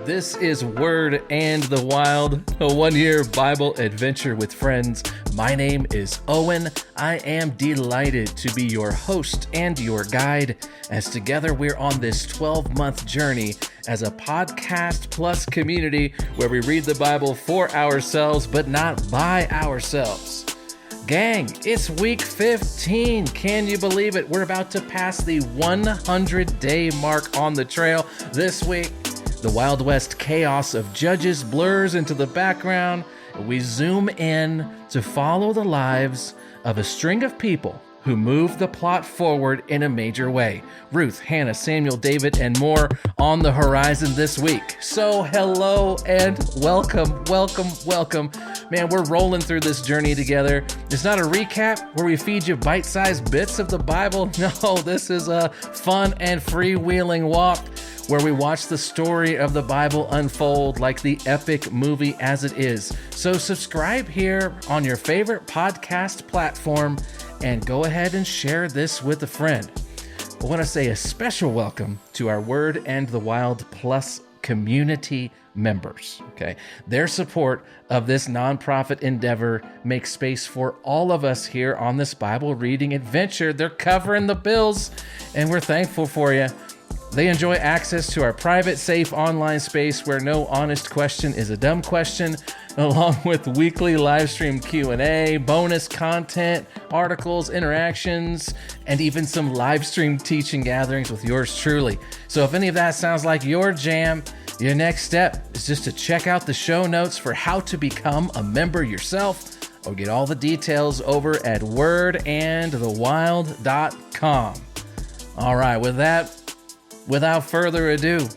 This is Word and the Wild, a one-year Bible adventure with friends. My name is Owen. I am delighted to be your host and your guide, as together we're on this 12-month journey as a podcast plus community where we read the Bible for ourselves, but not by ourselves. Gang, it's week 15. Can you believe it? We're about to pass the 100-day mark on the trail this week. The Wild West chaos of Judges blurs into the background. We zoom in to follow the lives of a string of people who move the plot forward in a major way. Ruth, Hannah, Samuel, David, and more on the horizon this week. So hello and welcome. Man, we're rolling through this journey together. It's not a recap where we feed you bite-sized bits of the Bible. No, this is a fun and freewheeling walk where we watch the story of the Bible unfold like the epic movie as it is. So subscribe here on your favorite podcast platform and go ahead and share this with a friend. I want to say a special welcome to our Word and the Wild Plus community members. Okay, their support of this nonprofit endeavor makes space for all of us here on this Bible reading adventure. They're covering the bills, and we're thankful for you. They enjoy access to our private, safe online space where no honest question is a dumb question, along with weekly live stream Q&A, bonus content, articles, interactions, and even some live stream teaching gatherings with yours truly. So if any of that sounds like your jam, your next step is just to check out the show notes for how to become a member yourself, or get all the details over at wordandthewild.com. All right, without further ado,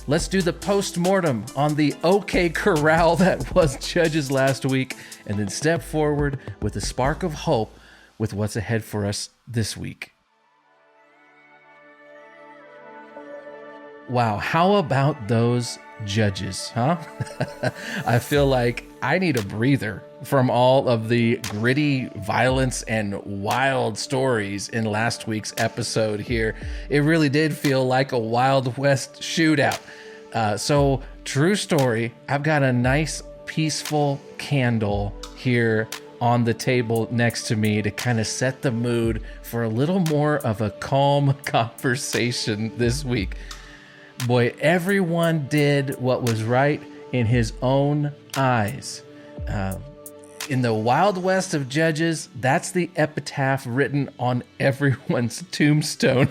let's do the post-mortem on the OK Corral that was Judges last week, and then step forward with a spark of hope with what's ahead for us this week. Wow, how about those Judges, huh? I feel like I need a breather from all of the gritty violence and wild stories in last week's episode here. It really did feel like a Wild West shootout. So true story, I've got a nice peaceful candle here on the table next to me to kind of set the mood for a little more of a calm conversation this week. Boy, everyone did what was right in his own eyes. In the Wild West of Judges, that's the epitaph written on everyone's tombstone.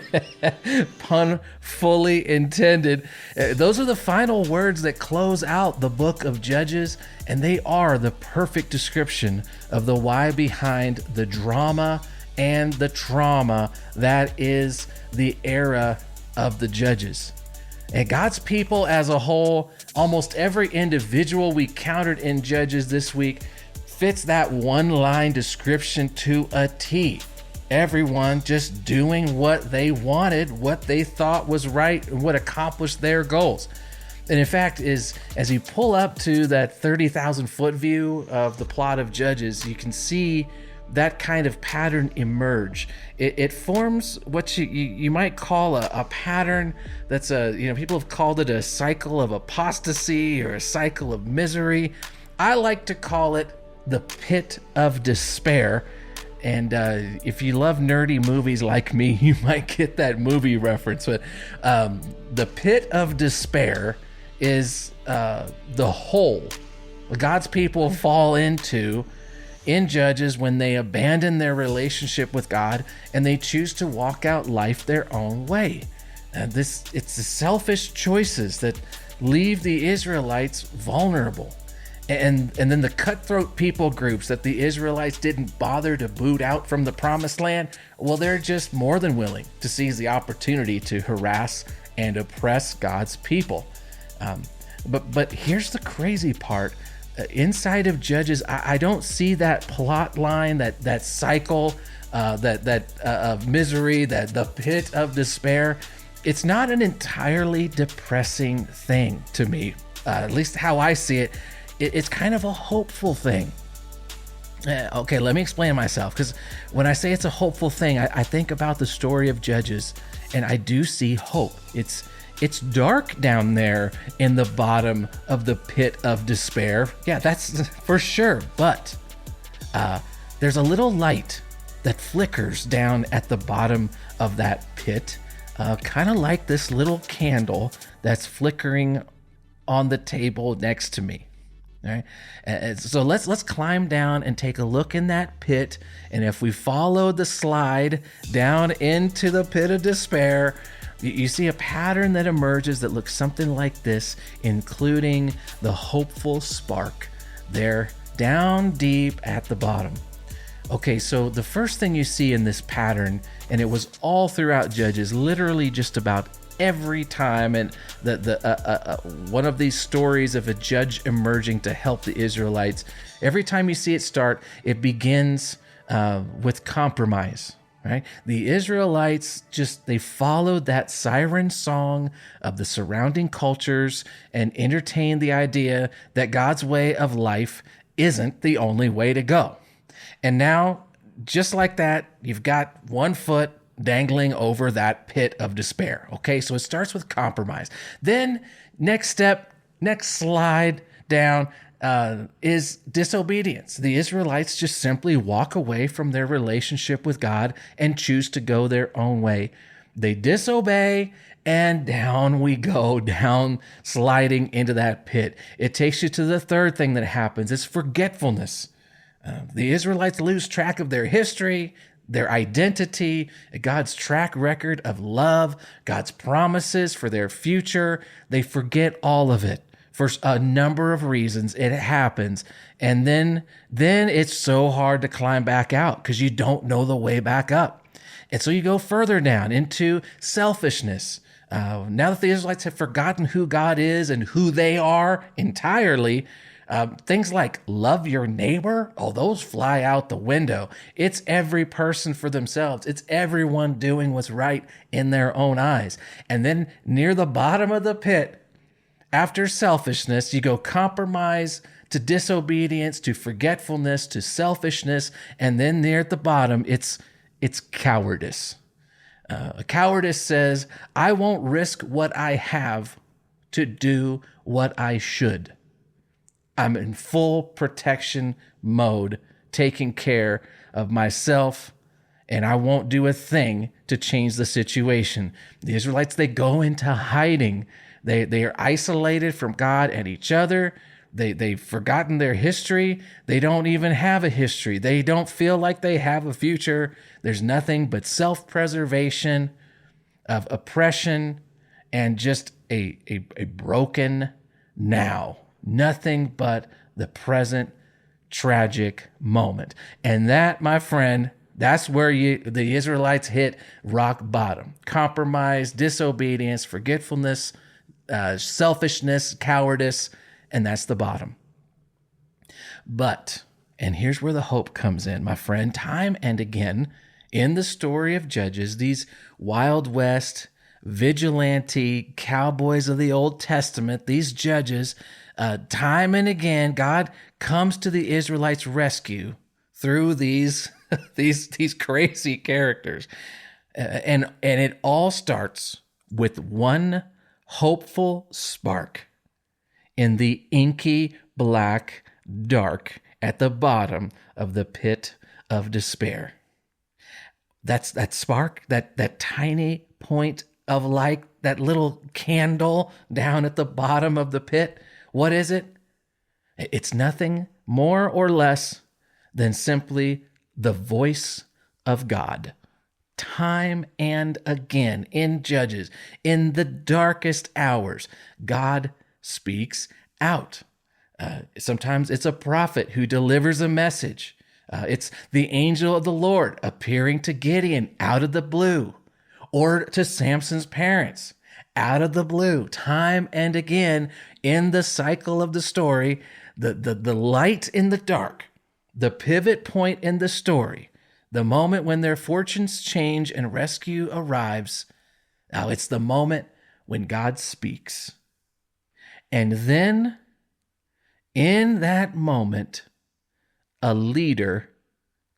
Pun fully intended. Those are the final words that close out the book of Judges, and they are the perfect description of the why behind the drama and the trauma that is the era of the Judges. And God's people as a whole, almost every individual we countered in Judges this week fits that one-line description to a T. Everyone just doing what they wanted, what they thought was right, and what accomplished their goals. And in fact, as you pull up to that 30,000-foot view of the plot of Judges, you can see that kind of pattern emerge. It forms what you might call a pattern that's people have called it a cycle of apostasy or a cycle of misery. I like to call it the pit of despair. And if you love nerdy movies like me, you might get that movie reference. But the pit of despair is the hole God's people fall into in Judges when they abandon their relationship with God and they choose to walk out life their own way. It's the selfish choices that leave the Israelites vulnerable. And then the cutthroat people groups that the Israelites didn't bother to boot out from the promised land, well, they're just more than willing to seize the opportunity to harass and oppress God's people. But here's the crazy part. Inside of Judges, I don't see that plot line, that cycle, of misery, that the pit of despair. It's not an entirely depressing thing to me, at least how I see it. It's kind of a hopeful thing. Okay, let me explain myself, because when I say it's a hopeful thing, I think about the story of Judges, and I do see hope. It's It's dark down there in the bottom of the pit of despair. Yeah, that's for sure. But there's a little light that flickers down at the bottom of that pit, kind of like this little candle that's flickering on the table next to me. All right. And so let's climb down and take a look in that pit. And if we follow the slide down into the pit of despair, you see a pattern that emerges that looks something like this, including the hopeful spark there down deep at the bottom. Okay, so the first thing you see in this pattern, and it was all throughout Judges, literally just about every time, and one of these stories of a judge emerging to help the Israelites, every time you see it start, it begins with compromise. Right? The Israelites they followed that siren song of the surrounding cultures and entertained the idea that God's way of life isn't the only way to go. And now, just like that, you've got one foot dangling over that pit of despair. Okay, so it starts with compromise. Then, next step, next slide down, is disobedience. The Israelites just simply walk away from their relationship with God and choose to go their own way. They disobey, and down we go, down sliding into that pit. It takes you to the third thing that happens. It's forgetfulness. The Israelites lose track of their history, their identity, God's track record of love, God's promises for their future. They forget all of it. For a number of reasons, it happens. And then it's so hard to climb back out because you don't know the way back up. And so you go further down into selfishness. Now that the Israelites have forgotten who God is and who they are entirely, things like love your neighbor, those fly out the window. It's every person for themselves. It's everyone doing what's right in their own eyes. And then near the bottom of the pit, after selfishness, you go compromise to disobedience, to forgetfulness, to selfishness, and then near at the bottom, it's cowardice. Cowardice says, I won't risk what I have to do what I should. I'm in full protection mode, taking care of myself, and I won't do a thing to change the situation. The Israelites, they go into hiding. They are isolated from God and each other. They've forgotten their history. They don't even have a history. They don't feel like they have a future. There's nothing but self-preservation, of oppression, and just a broken now. Nothing but the present tragic moment. And that, my friend, that's where the Israelites hit rock bottom. Compromise, disobedience, forgetfulness, selfishness, cowardice, and that's the bottom. But, and here's where the hope comes in, my friend, time and again in the story of Judges, these Wild West, vigilante cowboys of the Old Testament, these judges, time and again, God comes to the Israelites' rescue through these crazy characters. And it all starts with one hopeful spark in the inky black dark at the bottom of the pit of despair. That's that spark, that tiny point of light, that little candle down at the bottom of the pit. What is it? It's nothing more or less than simply the voice of God. Time and again in Judges, in the darkest hours, God speaks out. Sometimes it's a prophet who delivers a message. It's the angel of the Lord appearing to Gideon out of the blue, or to Samson's parents out of the blue. Time and again in the cycle of the story, the light in the dark, the pivot point in the story, the moment when their fortunes change and rescue arrives. Now it's the moment when God speaks. And then in that moment, a leader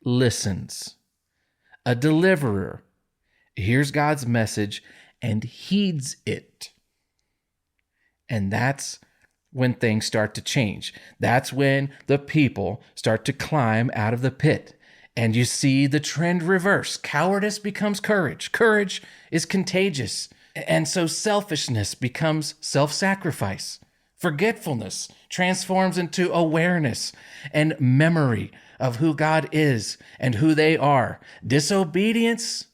listens. A deliverer hears God's message and heeds it. And that's when things start to change. That's when the people start to climb out of the pit. And you see the trend reverse. Cowardice becomes courage. Courage is contagious. And so selfishness becomes self-sacrifice. Forgetfulness transforms into awareness and memory of who God is and who they are. Disobedience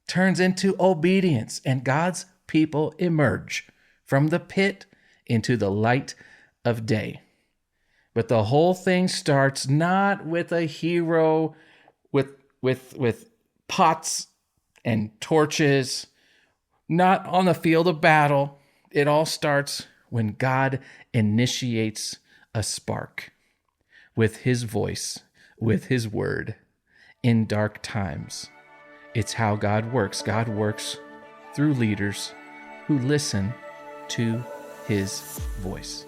turns into obedience, and God's people emerge from the pit into the light of day. But the whole thing starts not with a hero with pots and torches, not on the field of battle. It all starts when God initiates a spark with his voice, with his word in dark times. It's how God works. God works through leaders who listen to his voice.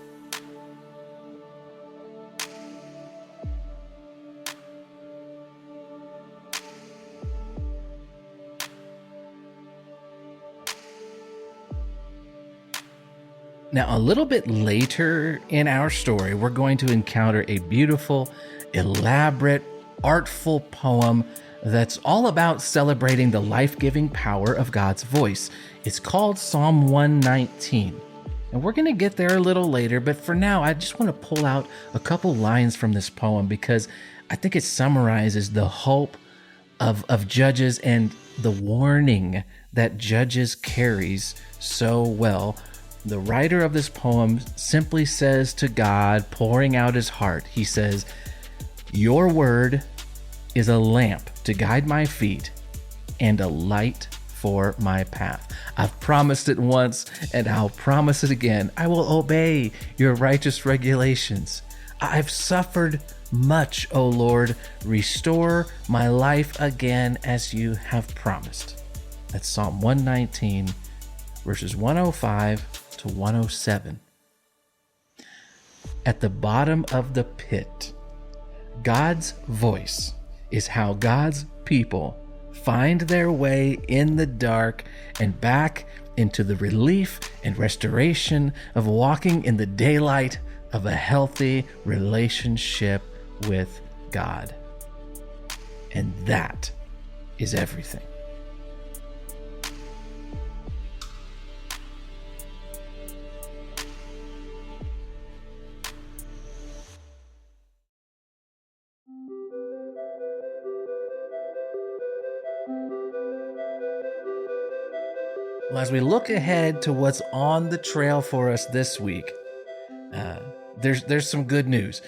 Now, a little bit later in our story, we're going to encounter a beautiful, elaborate, artful poem that's all about celebrating the life-giving power of God's voice. It's called Psalm 119. And we're going to get there a little later, but for now, I just want to pull out a couple lines from this poem because I think it summarizes the hope of Judges and the warning that Judges carries so well. The writer of this poem simply says to God, pouring out his heart, he says, "Your word is a lamp to guide my feet and a light for my path." I've promised it once and I'll promise it again. I will obey your righteous regulations. I've suffered much, O Lord. Restore my life again as you have promised. That's Psalm 119, verses 105 to 107. At the bottom of the pit, God's voice is how God's people find their way in the dark and back into the relief and restoration of walking in the daylight of a healthy relationship with God. And that is everything. Well, as we look ahead to what's on the trail for us this week, there's some good news.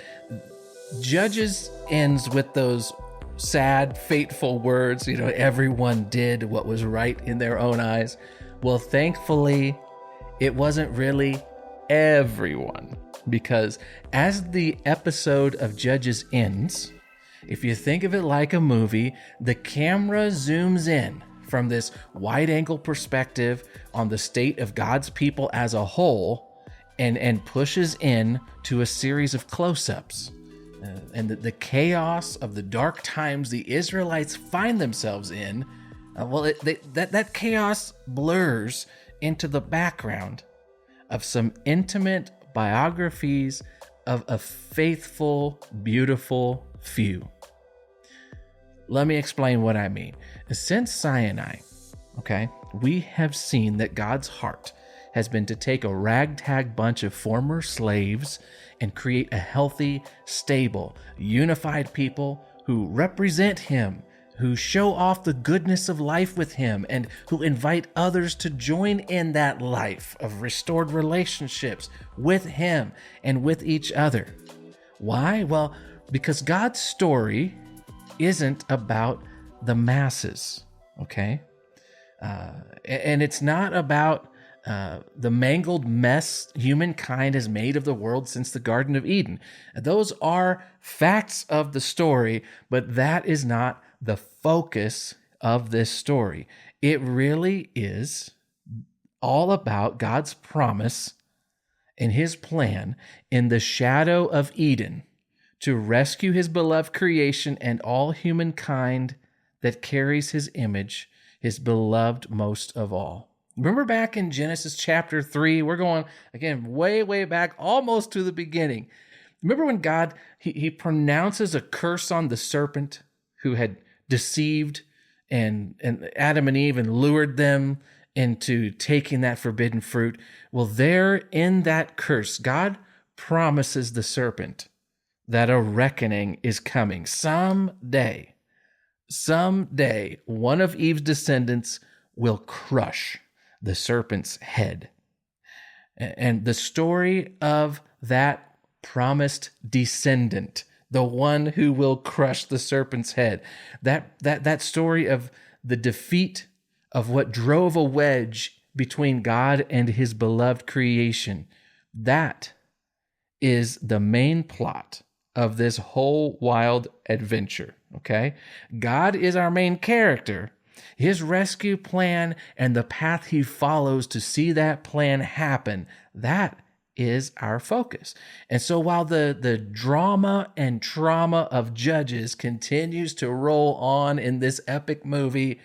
Judges ends with those sad, fateful words, everyone did what was right in their own eyes. Well, thankfully, it wasn't really everyone, because as the episode of Judges ends, if you think of it like a movie, the camera zooms in from this wide-angle perspective on the state of God's people as a whole and pushes in to a series of close-ups. And the chaos of the dark times the Israelites find themselves in, that chaos blurs into the background of some intimate biographies of a faithful, beautiful few. Let me explain what I mean. Since Sinai, we have seen that God's heart has been to take a ragtag bunch of former slaves and create a healthy, stable, unified people who represent him, who show off the goodness of life with him, and who invite others to join in that life of restored relationships with him and with each other. Why? Well, because God's story isn't about the masses, okay? And it's not about the mangled mess humankind has made of the world since the Garden of Eden. Those are facts of the story, but that is not the focus of this story. It really is all about God's promise and his plan in the shadow of Eden to rescue his beloved creation and all humankind that carries his image, his beloved most of all. Remember back in Genesis chapter 3, we're going again way, way back, almost to the beginning. Remember when God, he pronounces a curse on the serpent who had deceived and Adam and Eve and lured them into taking that forbidden fruit? Well, there in that curse, God promises the serpent that a reckoning is coming. Someday, one of Eve's descendants will crush the serpent's head. And the story of that promised descendant, the one who will crush the serpent's head, that story of the defeat of what drove a wedge between God and his beloved creation, that is the main plot of this whole wild adventure, okay? God is our main character. His rescue plan and the path he follows to see that plan happen, that is our focus. And so while the drama and trauma of Judges continues to roll on in this epic movie,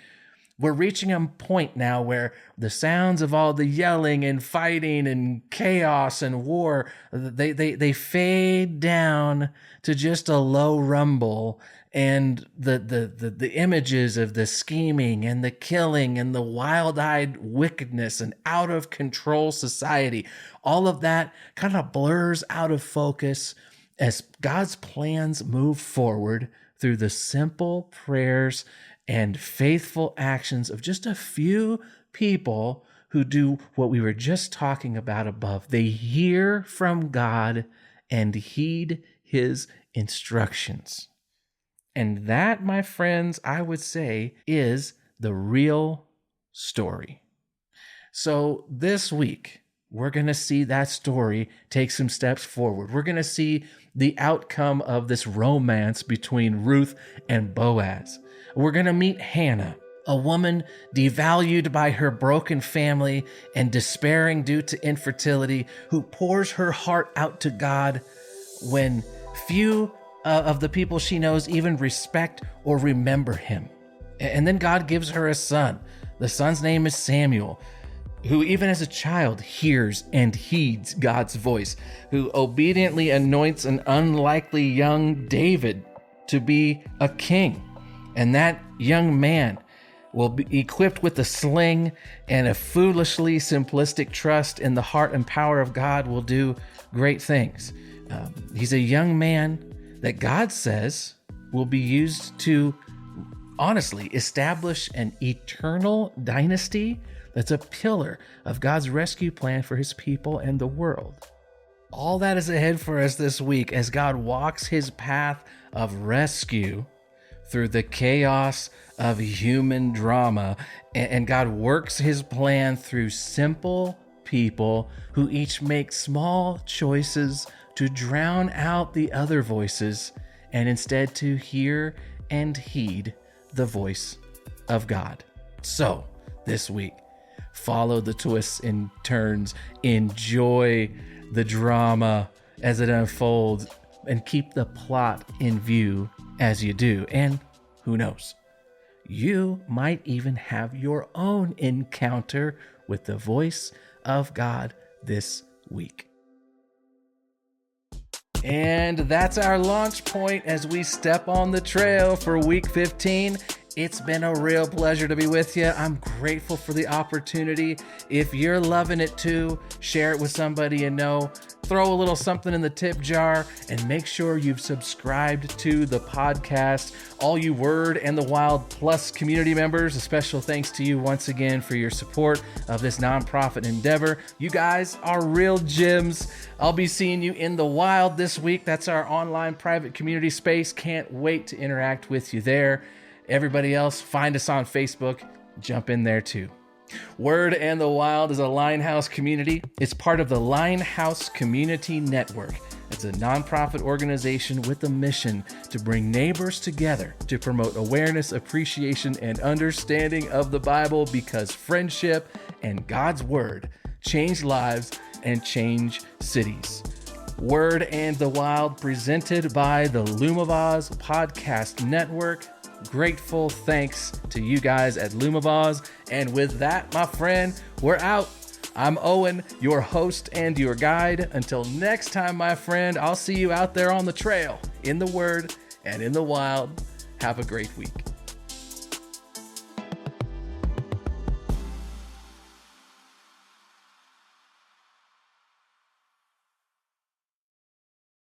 we're reaching a point now where the sounds of all the yelling and fighting and chaos and war, they fade down to just a low rumble. And the images of the scheming and the killing and the wild-eyed wickedness and out-of-control society, all of that kind of blurs out of focus as God's plans move forward through the simple prayers and faithful actions of just a few people who do what we were just talking about above. They hear from God and heed his instructions. And that, my friends, I would say is the real story. So this week, we're going to see that story take some steps forward. We're going to see the outcome of this romance between Ruth and Boaz. We're going to meet Hannah, a woman devalued by her broken family and despairing due to infertility, who pours her heart out to God when few of the people she knows even respect or remember him. And then God gives her a son. The son's name is Samuel, who even as a child hears and heeds God's voice, who obediently anoints an unlikely young David to be a king. And that young man will be equipped with a sling, and a foolishly simplistic trust in the heart and power of God will do great things. He's a young man that God says will be used to honestly establish an eternal dynasty that's a pillar of God's rescue plan for his people and the world. All that is ahead for us this week as God walks his path of rescue through the chaos of human drama, and God works his plan through simple people who each make small choices to drown out the other voices and instead to hear and heed the voice of God. So this week, follow the twists and turns, enjoy the drama as it unfolds, and keep the plot in view as you do. And who knows, you might even have your own encounter with the voice of God this week. And that's our launch point as we step on the trail for week 15. It's been a real pleasure to be with you. I'm grateful for the opportunity. If you're loving it too, share it with somebody you know. Throw a little something in the tip jar and make sure you've subscribed to the podcast. All you Word and the Wild Plus community members, a special thanks to you once again for your support of this nonprofit endeavor. You guys are real gems. I'll be seeing you in the wild this week. That's our online private community space. Can't wait to interact with you there. Everybody else, find us on Facebook. Jump in there too. Word and the Wild is a Linehouse community. It's part of the Linehouse Community Network. It's a nonprofit organization with a mission to bring neighbors together to promote awareness, appreciation, and understanding of the Bible, because friendship and God's Word change lives and change cities. Word and the Wild, presented by the Lumavaz Podcast Network. grateful thanks to you guys at Lumabaz. And with that, my friend, we're out. I'm Owen, your host and your guide. Until next time, my friend, I'll see you out there on the trail, in the Word and in the wild. Have a great week.